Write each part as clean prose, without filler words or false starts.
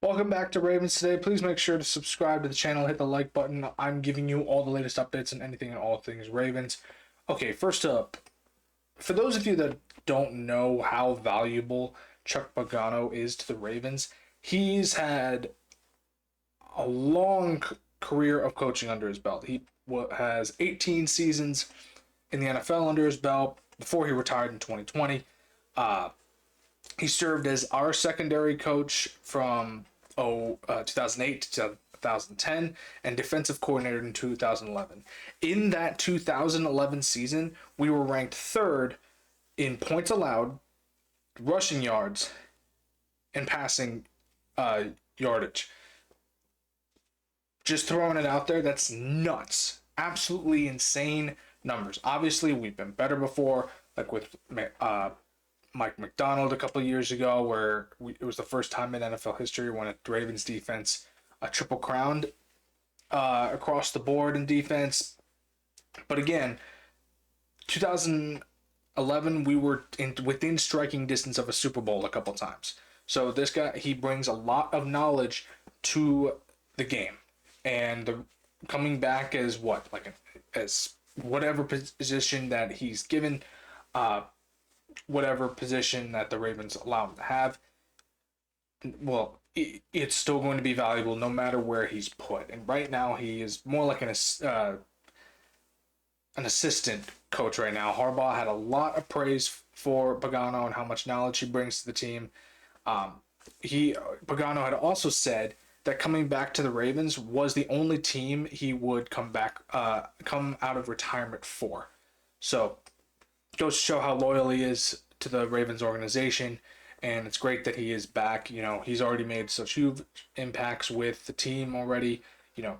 Welcome back to Ravens Today. Please make sure to subscribe to the channel, hit the like button. I'm giving you all the latest updates and anything and all things Ravens. Okay, first up, for those of you that don't know how valuable Chuck Pagano is to the Ravens, he's had a long career of coaching under his belt. He has 18 seasons in the NFL under his belt before he retired in 2020. He served as our secondary coach from 2008 to 2010 and defensive coordinator in 2011. In that 2011 season, we were ranked third in points allowed, rushing yards, and passing yardage. Just throwing it out there, that's nuts. Absolutely insane numbers. Obviously, we've been better before, like with Mike McDonald a couple of years ago, where it was the first time in NFL history when a Ravens defense triple crowned across the board in defense. But again, 2011, we were within striking distance of a Super Bowl a couple times. So this guy, he brings a lot of knowledge to the game, and coming back as as whatever position that he's given, whatever position that the Ravens allow him to have, well, it's still going to be valuable no matter where he's put. And right now, he is more like an assistant coach right now. Harbaugh had a lot of praise for Pagano and how much knowledge he brings to the team. Pagano had also said that coming back to the Ravens was the only team he would come out of retirement for. So, goes to show how loyal he is to the Ravens organization, and it's great that he is back. You know, he's already made such huge impacts with the team already. You know,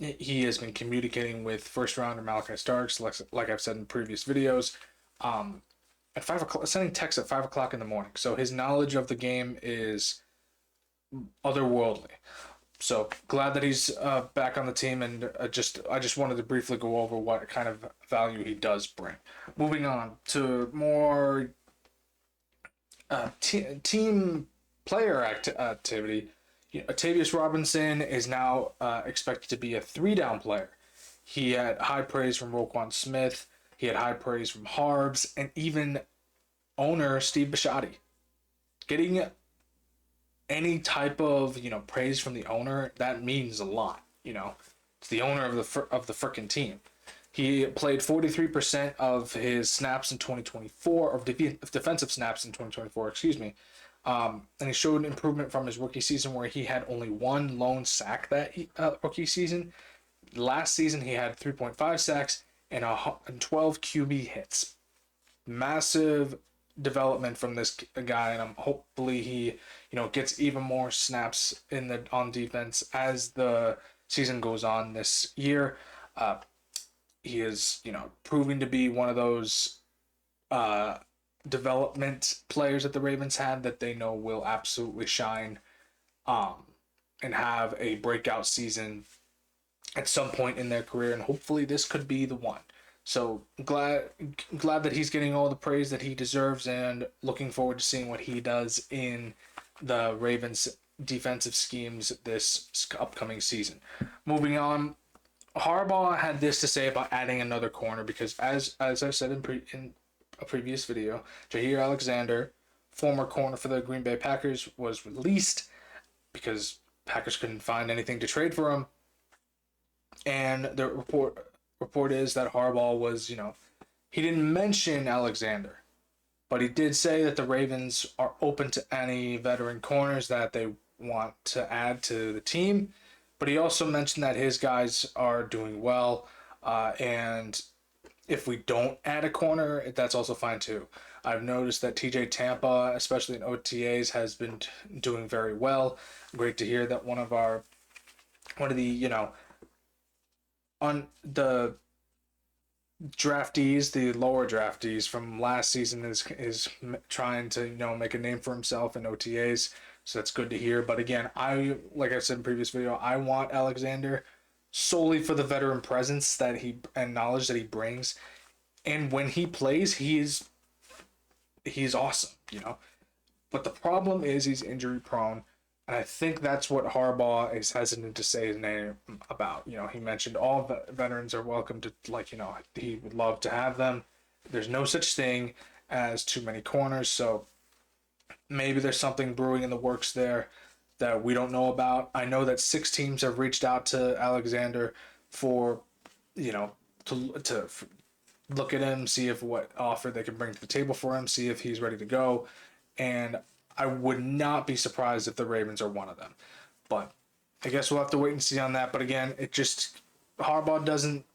he has been communicating with first rounder Malachi Starks, like I've said in previous videos, at 5 o'clock, sending texts at 5 o'clock in the morning. So his knowledge of the game is otherworldly. So glad that he's back on the team, and I just wanted to briefly go over what kind of value he does bring. Moving on to more team player activity. Tavius Robinson is now expected to be a 3-down player. He had high praise from Roquan Smith. He had high praise from Harbs, and even owner Steve Bisciotti. Getting any type of praise from the owner, that means a lot. It's the owner of the freaking team. He played 43% of his snaps in 2024, of defensive snaps in 2024, excuse me. And he showed improvement from his rookie season, where he had only one lone sack that rookie season. Last season, he had 3.5 sacks and 12 QB hits. Massive development from this guy, and hopefully he gets even more snaps on defense as the season goes on this year. He is proving to be one of those development players that the Ravens had that they know will absolutely shine and have a breakout season at some point in their career, and hopefully this could be the one. So glad that he's getting all the praise that he deserves, and looking forward to seeing what he does in the Ravens defensive schemes this upcoming season. Moving on, Harbaugh had this to say about adding another corner, because as I said in a previous video, Jair Alexander, former corner for the Green Bay Packers, was released because Packers couldn't find anything to trade for him. And the report is that Harbaugh was, he didn't mention Alexander, but he did say that the Ravens are open to any veteran corners that they want to add to the team. But he also mentioned that his guys are doing well, and if we don't add a corner, that's also fine too. I've noticed that TJ Tampa, especially in OTAs, has been doing very well. Great to hear that one of the on the draftees, the lower draftees from last season is trying to make a name for himself in OTAs. So that's good to hear. But again, like I said in previous video, I want Alexander solely for the veteran presence and knowledge that he brings. And when he plays, he's awesome, But the problem is he's injury prone. And I think that's what Harbaugh is hesitant to say his name about. He mentioned all veterans are welcome to, he would love to have them. There's no such thing as too many corners, so maybe there's something brewing in the works there that we don't know about. I know that 6 teams have reached out to Alexander for, you know, to look at him, see if what offer they can bring to the table for him, see if he's ready to go. And I would not be surprised if the Ravens are one of them. But I guess we'll have to wait and see on that. But again, Harbaugh doesn't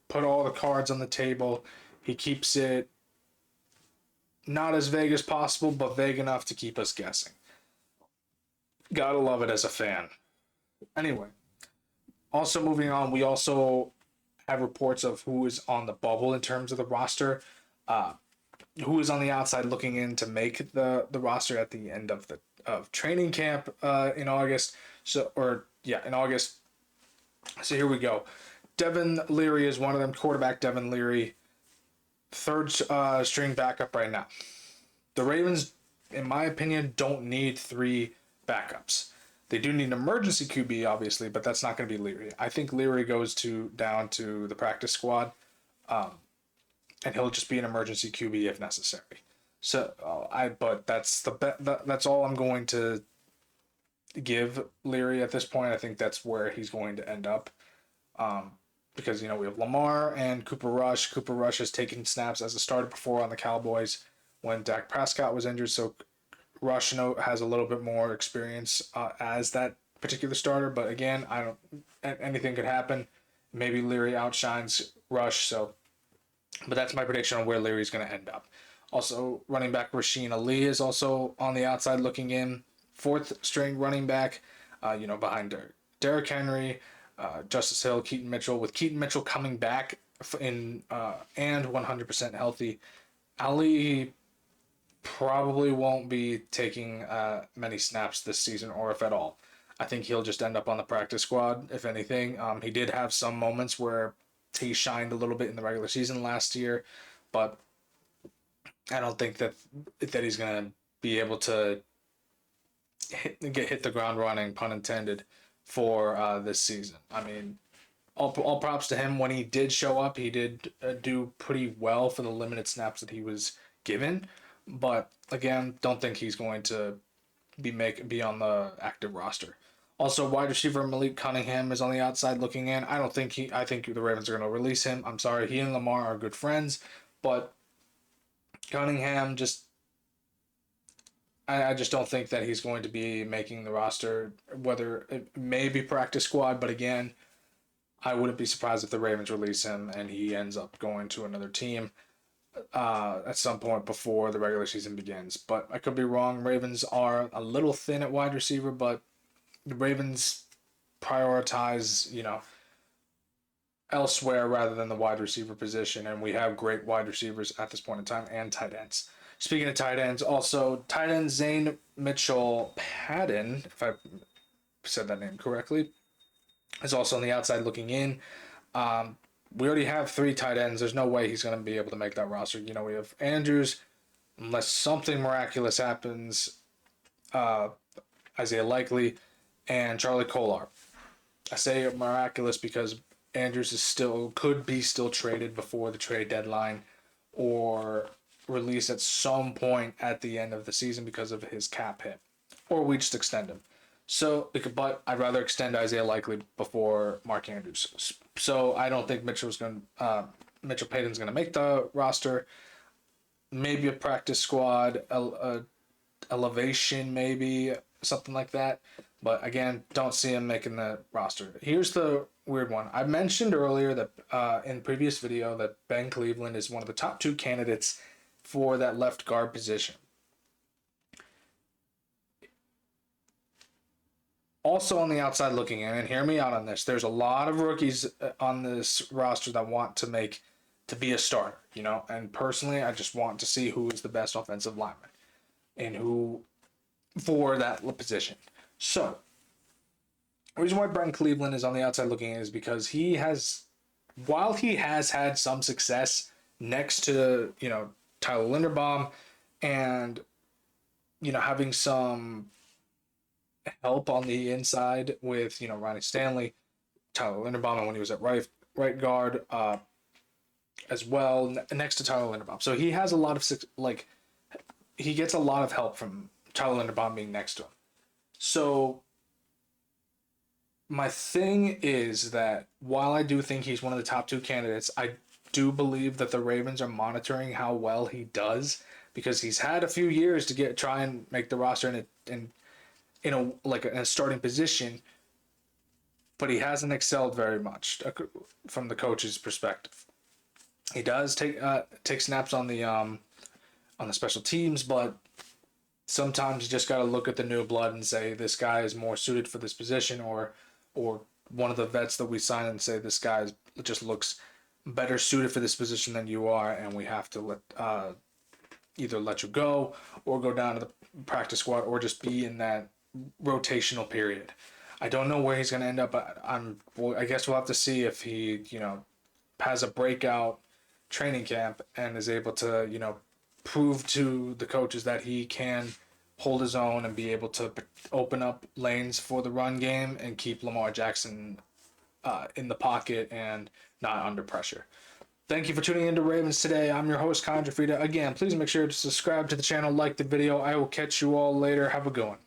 put all the cards on the table. He keeps it not as vague as possible, but vague enough to keep us guessing. Gotta love it as a fan. Anyway, also moving on, we also have reports of who is on the bubble in terms of the roster. Uh, who is on the outside looking in to make the roster at the end of the of training camp in August. In August. So here we go. Devin Leary is one of them. Quarterback Devin Leary, third string backup right now. The Ravens, in my opinion, don't need 3 backups. They do need an emergency QB, obviously, but that's not going to be Leary. I think Leary goes down to the practice squad. And he'll just be an emergency QB if necessary. So but that's all I'm going to give Leary at this point. I think that's where he's going to end up, because we have Lamar and Cooper Rush. Cooper Rush has taken snaps as a starter before on the Cowboys when Dak Prescott was injured. So Rush has a little bit more experience as that particular starter. But again, anything could happen. Maybe Leary outshines Rush. But that's my prediction on where Leary's going to end up. Also, running back Rasheen Ali is also on the outside looking in. 4th string running back, behind Derrick Henry, Justice Hill, Keaton Mitchell. With Keaton Mitchell coming back and 100% healthy, Ali probably won't be taking many snaps this season, or if at all. I think he'll just end up on the practice squad, if anything. He did have some moments where he shined a little bit in the regular season last year, but I don't think that he's going to be able to hit the ground running, pun intended, for this season. I mean, all props to him. When he did show up, he did do pretty well for the limited snaps that he was given, but again, don't think he's going to be on the active roster. Also, wide receiver Malik Cunningham is on the outside looking in. I think the Ravens are going to release him. I'm sorry, he and Lamar are good friends, but Cunningham I just don't think that he's going to be making the roster. Whether it may be practice squad, but again, I wouldn't be surprised if the Ravens release him and he ends up going to another team at some point before the regular season begins. But I could be wrong. Ravens are a little thin at wide receiver, but the Ravens prioritize, elsewhere rather than the wide receiver position, and we have great wide receivers at this point in time and tight ends. Speaking of tight ends, also tight end Zane Mitchell Padden, if I said that name correctly, is also on the outside looking in. We already have 3 tight ends. There's no way he's going to be able to make that roster. We have Andrews, unless something miraculous happens, Isaiah Likely, and Charlie Kolar. I say miraculous because Andrews could be still traded before the trade deadline or released at some point at the end of the season because of his cap hit, or we just extend him. But I'd rather extend Isaiah Likely before Mark Andrews. So I don't think Mitchell Payton's going to make the roster. Maybe a practice squad, elevation, maybe something like that. But again, don't see him making the roster. Here's the weird one. I mentioned earlier that in previous video that Ben Cleveland is one of the top 2 candidates for that left guard position. Also on the outside looking in, and hear me out on this, there's a lot of rookies on this roster that want to be a starter, and personally, I just want to see who is the best offensive lineman and who for that position. So, the reason why Brent Cleveland is on the outside looking in is because while he has had some success next to, Tyler Linderbaum and, having some help on the inside with, Ronnie Stanley, Tyler Linderbaum when he was at right guard, as well, next to Tyler Linderbaum. So he has a lot of, like, he gets a lot of help from Tyler Linderbaum being next to him. So my thing is that while I do think he's one of the top two candidates, I do believe that the Ravens are monitoring how well he does, because he's had a few years to try and make the roster in a starting position, but he hasn't excelled very much from the coach's perspective. He does take snaps on the special teams, but sometimes you just got to look at the new blood and say this guy is more suited for this position, or one of the vets that we sign and say this guy just looks better suited for this position than you are, and we have to either let you go or go down to the practice squad or just be in that rotational period. I don't know where he's going to end up. I guess we'll have to see if he has a breakout training camp and is able to prove to the coaches that he can hold his own and be able to open up lanes for the run game and keep Lamar Jackson in the pocket and not under pressure. Thank you for tuning into Ravens Today. I'm your host, Connor Gioffreda. Again, please make sure to subscribe to the channel, like the video. I will catch you all later. Have a good one.